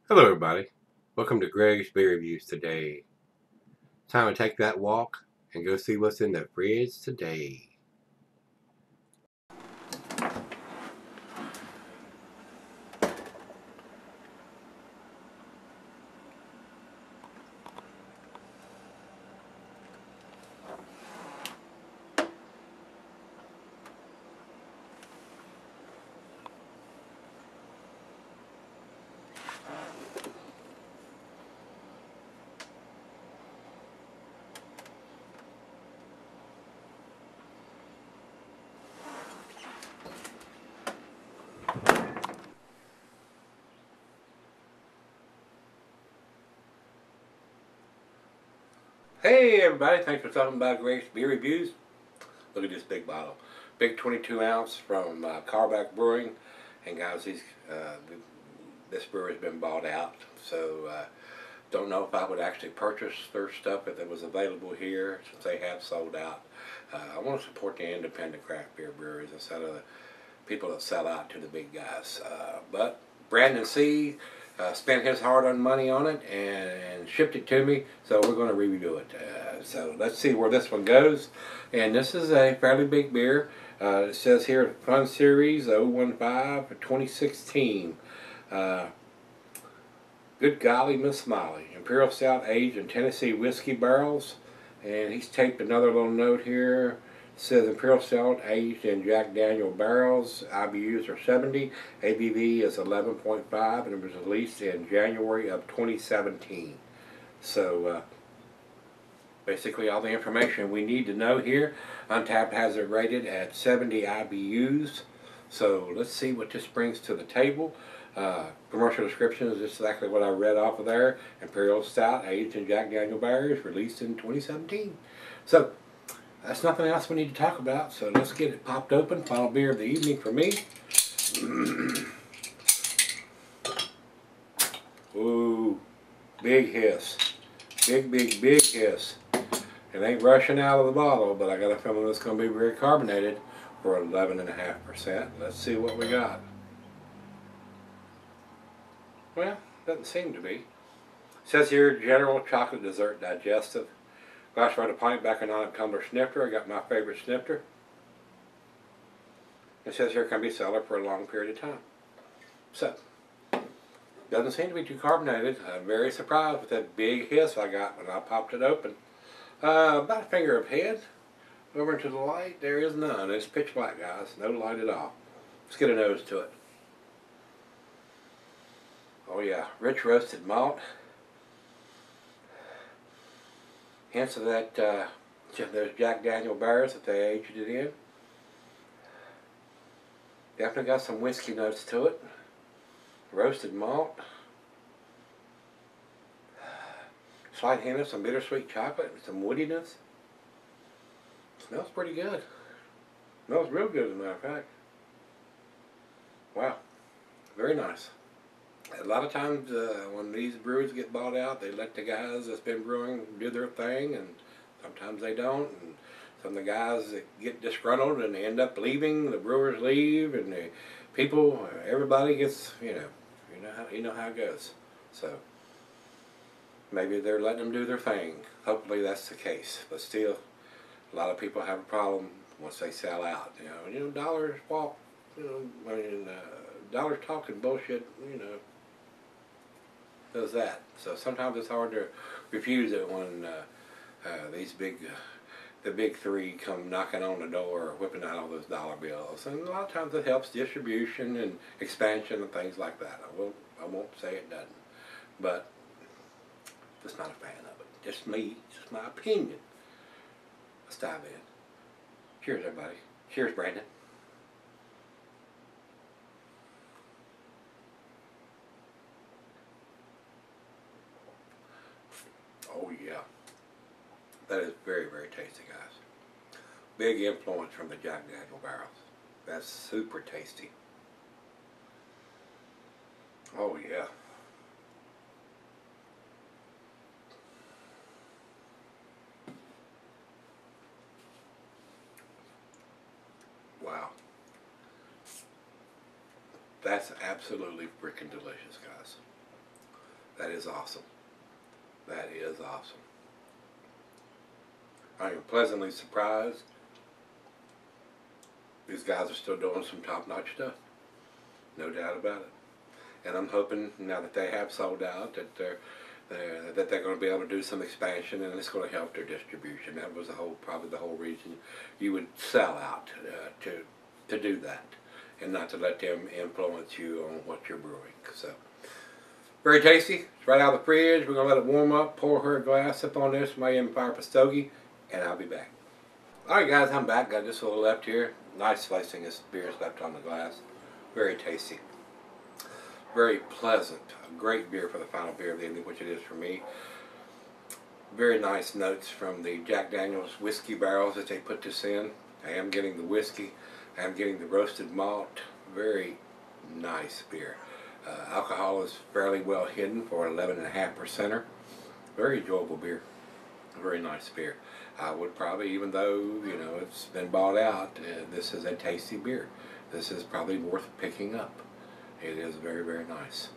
Hello everybody, welcome to Gregsbeerreviews today. Time to take that walk and go see what's in the fridge today. Hey everybody, thanks for stopping by Gregsbeerreviews. Look at this big bottle. Big 22 ounce from Karbach Brewing. And guys, this brewery's been bought out, so don't know if I would actually purchase their stuff if it was available here, since they have sold out. I want to support the independent craft beer breweries instead of the people that sell out to the big guys. But Brandon C. Spent his hard-earned money on it and shipped it to me, so we're going to review it. So let's see where this one goes. And this is a fairly big beer. It says here Fun Series 015 for 2016. Good golly, Miss Smiley. Imperial Stout aged in Tennessee whiskey barrels. And he's taped another little note here. It says Imperial Stout aged in Jack Daniel barrels. IBUs are 70. ABV is 11.5 and it was released in January of 2017. So basically all the information we need to know here. Untappd has it rated at 70 IBUs. So let's see what this brings to the table. Commercial description is just exactly what I read off of there. Imperial Stout aged in Jack Daniel barrels, released in 2017. So that's nothing else we need to talk about, so let's get it popped open. Final beer of the evening for me. Ooh, big hiss. Big hiss. It ain't rushing out of the bottle, but I got a feeling it's going to be very carbonated for 11.5%. Let's see what we got. Well, doesn't seem to be. It says here, general chocolate dessert digestive. Glass right a pint back in on a tumbler snifter. I got my favorite snifter. It says here can be cellar for a long period of time. So, doesn't seem to be too carbonated. I'm very surprised with that big hiss I got when I popped it open. About a finger of head. Over into the light, there is none. It's pitch black, guys. No light at all. Let's get a nose to it. Oh yeah, rich roasted malt. Hints of that, those Jack Daniel barrels that they aged it in. Definitely got some whiskey notes to it. Roasted malt. Slight hint of some bittersweet chocolate and some woodiness. Smells pretty good. Smells real good, as a matter of fact. Wow, very nice. A lot of times when these breweries get bought out, they let the guys that's been brewing do their thing, and sometimes they don't. And some of the guys that get disgruntled and they end up leaving, the brewers leave, and the people, everybody gets, you know how it goes. So maybe they're letting them do their thing. Hopefully that's the case. But still, a lot of people have a problem once they sell out. Dollars walk. Dollars talking bullshit. Does that. So sometimes it's hard to refuse it when the big three come knocking on the door or whipping out all those dollar bills. And a lot of times it helps distribution and expansion and things like that. I won't say it doesn't. But just not a fan of it. Just me, just my opinion. Let's dive in. Cheers, everybody. Cheers, Brandon. Oh yeah, that is very tasty, guys. Big influence from the Jack Daniel barrels. That's super tasty. Oh yeah. Wow. That's absolutely freaking delicious, guys. That is awesome. That is awesome. I am pleasantly surprised. These guys are still doing some top-notch stuff. No doubt about it. And I'm hoping now that they have sold out that they're going to be able to do some expansion, and it's going to help their distribution. That was probably the whole reason you would sell out, to do that, and not to let them influence you on what you're brewing. So, very tasty. It's right out of the fridge. We're going to let it warm up. Pour her a glass up on this, my Empire Stogie, and I'll be back. Alright guys, I'm back. Got just a little left here. Nice slicing of beer is left on the glass. Very tasty. Very pleasant. A great beer for the final beer of the evening, which it is for me. Very nice notes from the Jack Daniel's whiskey barrels that they put this in. I am getting the whiskey. I am getting the roasted malt. Very nice beer. Alcohol is fairly well hidden for 11.5%er. Very enjoyable beer. Very nice beer. I would probably, even though, you know, it's been bought out, this is a tasty beer. This is probably worth picking up. It is very, very nice.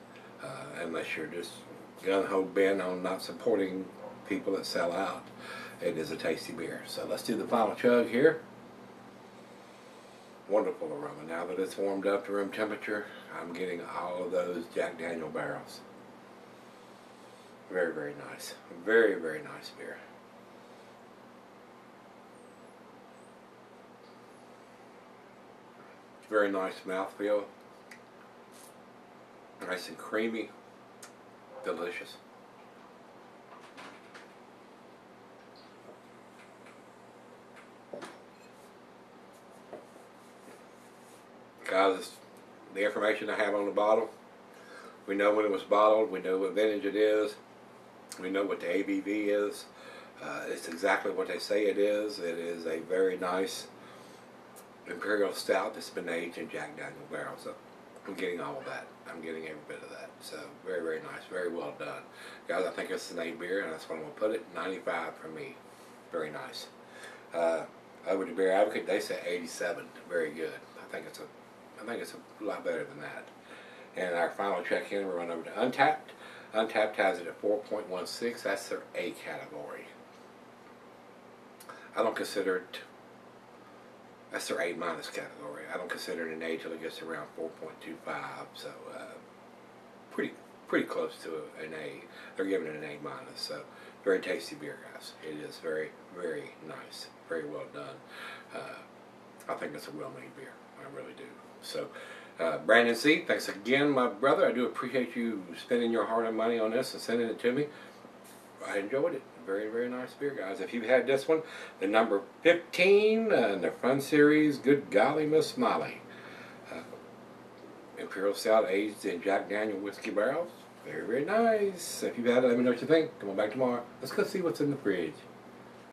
Unless you're just gung-ho bent on not supporting people that sell out, it is a tasty beer. So let's do the final chug here. Wonderful aroma. Now that it's warmed up to room temperature, I'm getting all of those Jack Daniel barrels. Very, very nice. Very, very nice beer. Very nice mouthfeel. Nice and creamy. Delicious. Guys, the information I have on the bottle, we know when it was bottled, we know what vintage it is, we know what the ABV is. It's exactly what they say it is. It is a very nice Imperial Stout that's been aged in Jack Daniel barrels. So I'm getting all of that. I'm getting every bit of that. So very, very nice. Very well done. Guys, I think it's an A beer, and that's what I'm going to put it. 95 for me. Very nice. Over to Beer Advocate, they say 87. Very good. I think it's a lot better than that. And our final check in, we're running over to Untapped. Untapped has it at 4.16. That's their A category. I don't consider it. That's their A- category. I don't consider it an A till it gets around 4.25. So pretty close to an A. They're giving it an A-. So very tasty beer, guys. It is very, very nice. Very well done. I think it's a well-made beer. I really do. So, Brandon C., thanks again, my brother. I do appreciate you spending your hard-earned money on this and sending it to me. I enjoyed it. Very, very nice beer, guys. If you've had this one, the number 15 in the Fun Series, Good Golly, Miss Molly. Imperial Stout aged in Jack Daniel whiskey barrels. Very, very nice. If you've had it, let me know what you think. Come on back tomorrow. Let's go see what's in the fridge.